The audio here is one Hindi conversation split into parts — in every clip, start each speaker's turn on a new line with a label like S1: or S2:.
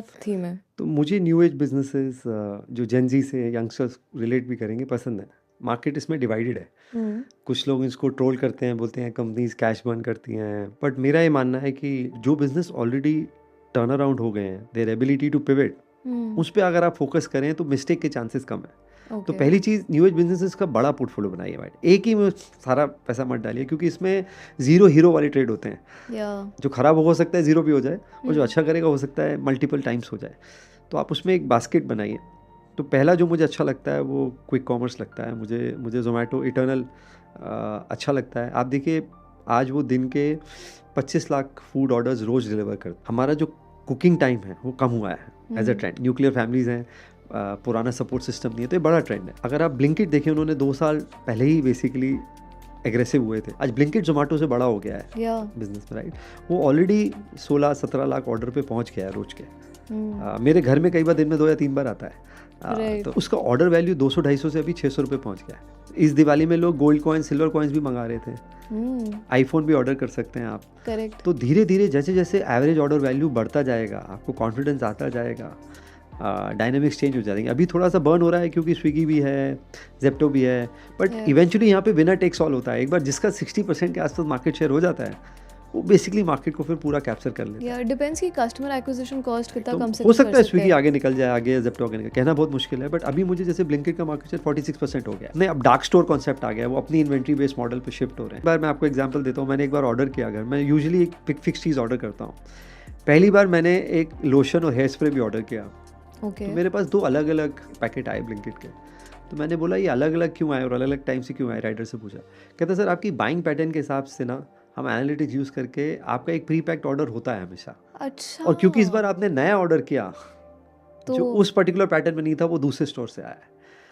S1: थीम है।
S2: तो मुझे न्यू एज बिजनेसेस जो जेन जी से यंगस्टर्स रिलेट भी करेंगे पसंद है। मार्केट इसमें डिवाइडेड है। कुछ लोग इसको ट्रोल करते हैं, बोलते हैं कंपनीज कैश बर्न करती हैं, बट मेरा ये मानना है कि जो बिजनेस ऑलरेडी टर्न अराउंड हो गए हैं, देयर एबिलिटी टू पिवट, उस पर अगर आप फोकस करें तो मिस्टेक के चांसेस कम है। तो पहली चीज़, न्यू एज बिजनेसेस का बड़ा पोर्टफोलियो बनाइए भाई, एक ही में सारा पैसा मत डालिए, क्योंकि इसमें जीरो हीरो वाले ट्रेड होते हैं। जो खराब हो सकता है जीरो भी हो जाए, और जो अच्छा करेगा हो सकता है मल्टीपल टाइम्स हो जाए। तो आप उसमें एक बास्केट बनाइए। तो पहला जो मुझे अच्छा लगता है वो क्विक कॉमर्स लगता है। मुझे जोमेटो इटर्नल अच्छा लगता है। आप देखिए, आज वो दिन के 25 लाख फूड ऑर्डर्स रोज़ डिलीवर करते। हमारा जो कुकिंग टाइम है वो कम हुआ है as a trend. Nuclear families हैं, पुराना सपोर्ट सिस्टम नहीं है, तो ये बड़ा ट्रेंड है। अगर आप ब्लिंकिट देखें, उन्होंने 2 साल पहले ही बेसिकली एग्रेसिव हुए थे। आज ब्लिंकिट जोमेटो से बड़ा हो गया है बिजनेस में, राइट। वो ऑलरेडी 16-17 लाख ऑर्डर पे पहुंच गया है रोज के। मेरे घर में कई बार दिन में 2 या 3 बार आता है। तो उसका ऑर्डर वैल्यू 200-250 से अभी 600 रुपये पहुंच गया है। इस दिवाली में लोग गोल्ड कॉइन, सिल्वर कॉइन्स भी मंगा रहे थे। आईफोन भी ऑर्डर कर सकते हैं आप।
S1: करेक्ट।
S2: तो धीरे धीरे जैसे जैसे एवरेज ऑर्डर वैल्यू बढ़ता जाएगा, आपको कॉन्फिडेंस आता जाएगा, डायनामिक्स चेंज हो जाएंगे। अभी थोड़ा सा बर्न हो रहा है क्योंकि स्विगी भी है, जेप्टो भी है, बट इवेंचुअली यहाँ पे विनर टेक्स ऑल होता है। एक बार जिसका 60% के आसपास मार्केट शेयर हो जाता है, वो बेसिकली मार्केट को फिर पूरा कैप्चर कर लेता है।
S1: यार डिपेंड्स कि कस्टमर एक्विजिशन कॉस्ट कितना कम से
S2: हो सकता है स्विगी आगे निकल जाए, आगे जेप्टो आगे निकल, कहना बहुत मुश्किल है। बट अभी मुझे जैसे ब्लिंकिट का मार्केट शेयर 46% हो गया। नहीं, अब डार्क स्टोर कॉन्सेप्ट आ गया है, वो अपनी इन्वेंट्री बेस्ड मॉडल पे शिफ्ट हो रहे हैं। एक बार मैं आपको एग्जांपल देता हूँ। मैंने एक बार ऑर्डर किया, अगर मैं यूजुअली एक फिक्स चीज़ ऑर्डर करता हूँ, पहली बार मैंने एक लोशन और हेयर स्प्रे भी ऑर्डर किया। तो मेरे पास 2 अलग अलग पैकेट आए ब्लिंकिट के। तो मैंने बोला ये अलग अलग क्यों आए और अलग अलग टाइम से क्यों आए, राइडर से पूछा। कहता सर आपकी बाइंग पैटर्न के हिसाब से ना हम एनालिटिक्स यूज़ करके, आपका एक प्री पैक्ड ऑर्डर होता है हमेशा।
S1: अच्छा।
S2: और क्योंकि इस बार आपने नया ऑर्डर किया,
S1: तो
S2: जो उस पर्टिकुलर पैटर्न में नहीं था, वो दूसरे स्टोर से आया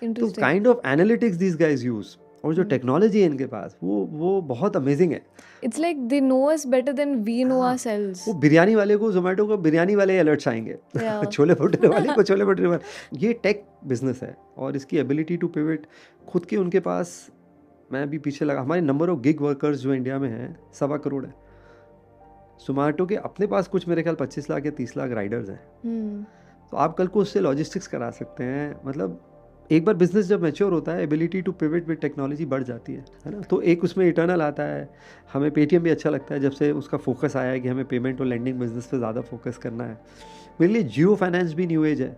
S2: है। तो kind of analytics this guys use, और जो टेक्नोलॉजी है इनके पास वो बहुत अमेजिंग है।
S1: It's like they know us better than we know ourselves.
S2: वो बिरयानी वाले को, जोमेटो को बिरयानी वाले अलर्ट्स आएंगे, छोले भटूरे वाले को छोले भटूरे वाले। ये टेक बिजनेस है, और इसकी एबिलिटी टू पिवट खुद के उनके पास। मैं अभी पीछे लगा, हमारे नंबर ऑफ गिग वर्कर्स जो इंडिया में हैं 1.25 करोड़ है। जोमेटो के अपने पास कुछ मेरे ख्याल 25 लाख या 30 लाख राइडर्स हैं। तो आप कल को उससे लॉजिस्टिक्स करा सकते हैं। मतलब एक बार बिजनेस जब मैच्योर होता है, ability to pivot with technology बढ़ जाती है ना। तो एक उसमें इटर्नल आता है। हमें पेटीएम भी अच्छा लगता है जब से उसका फोकस आया है कि हमें पेमेंट और लेंडिंग बिजनेस पे ज़्यादा फोकस करना है। मेरे लिए जियो फाइनेंस भी न्यू एज है,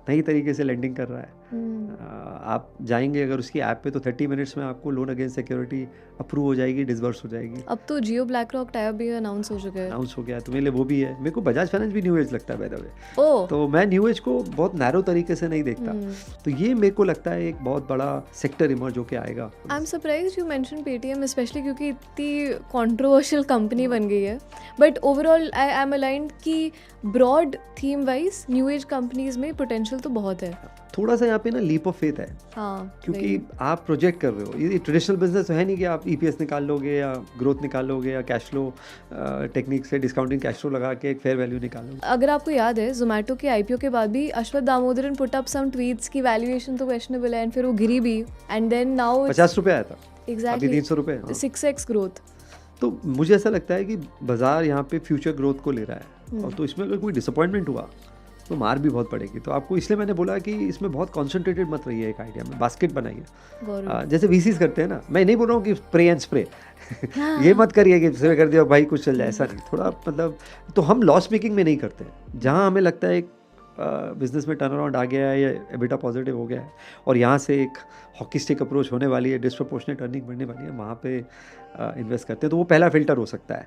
S2: नई तरीके से लेंडिंग कर रहा है। आप जाएंगे अगर उसकी ऐप पे, तो 30 मिनट्स में आपको लोन अगेंस्ट सिक्योरिटी अप्रूव हो जाएगी, डिसबर्स हो जाएगी।
S1: अब तो जियो ब्लैक रॉक टाइप भी अनाउंस हो चुका है।
S2: अनाउंस हो गया, तो मेरे लिए वो भी है। मेरे को बजाज फाइनेंस भी न्यू एज लगता है बाय द वे। तो मैं न्यू एज को बहुत नैरो तरीके से नहीं देखता। तो ये मेरे को लगता है एक बहुत बड़ा सेक्टर इमर्ज होके आएगा।
S1: I am surprised you mention Paytm, specially क्योंकि इतनी कंट्रोवर्शियल कंपनी बन गई है। But overall I am aligned कि broad theme wise new age companies में पोटेंशियल तो बहुत है।
S2: थोड़ा सा यहाँ पे ना लीप ऑफ फेथ है।
S1: हाँ,
S2: क्योंकि आप प्रोजेक्ट कर रहे हो। ये ट्रेडिशनल बिजनेस है नहीं कि आप ईपीएस निकाल लोगे या ग्रोथ निकाल लोगे या कैश फ्लो टेक्निक से डिस्काउंटिंग कैश फ्लो लगा के एक फेयर वैल्यू निकालोगे।
S1: अगर आपको याद है, जोमेटो के आईपीओ के बाद भी Aswath Damodaran put up some tweets की वैल्यूएशन तो क्वेश्चनेबल है, एंड फिर वो गिरी भी, एंड देन नाउ
S2: 50 रुपये आया था।
S1: एग्जैक्टली
S2: 300 रुपये,
S1: 6x ग्रोथ।
S2: तो मुझे ऐसा लगता है कि बाजार यहाँ पे फ्यूचर ग्रोथ को ले रहा है। और तो इसमें अगर कोई डिसअपॉइंटमेंट हुआ तो मार भी बहुत पड़ेगी। तो आपको इसलिए मैंने बोला कि इसमें बहुत कॉन्सेंट्रेटेड मत रहिए, एक आइडिया में बास्केट बनाइए। जैसे वीसीज करते हैं ना, मैं नहीं बोल रहा हूँ कि स्प्रे एंड स्प्रे ये मत करिए कि स्प्रे कर दिया भाई कुछ चल जाए, ऐसा नहीं। थोड़ा मतलब, तो हम लॉस मेकिंग में नहीं करते। जहाँ हमें लगता है एक बिजनेस में टर्न अराउंड आ गया है या एबिटा पॉजिटिव हो गया है और यहाँ से एक हॉकी स्टिक अप्रोच होने वाली है, डिस्प्रपोर्शनेट अर्निंग बढ़ने वाली है, वहाँ पे इन्वेस्ट करते हैं। तो वो पहला फिल्टर हो सकता है।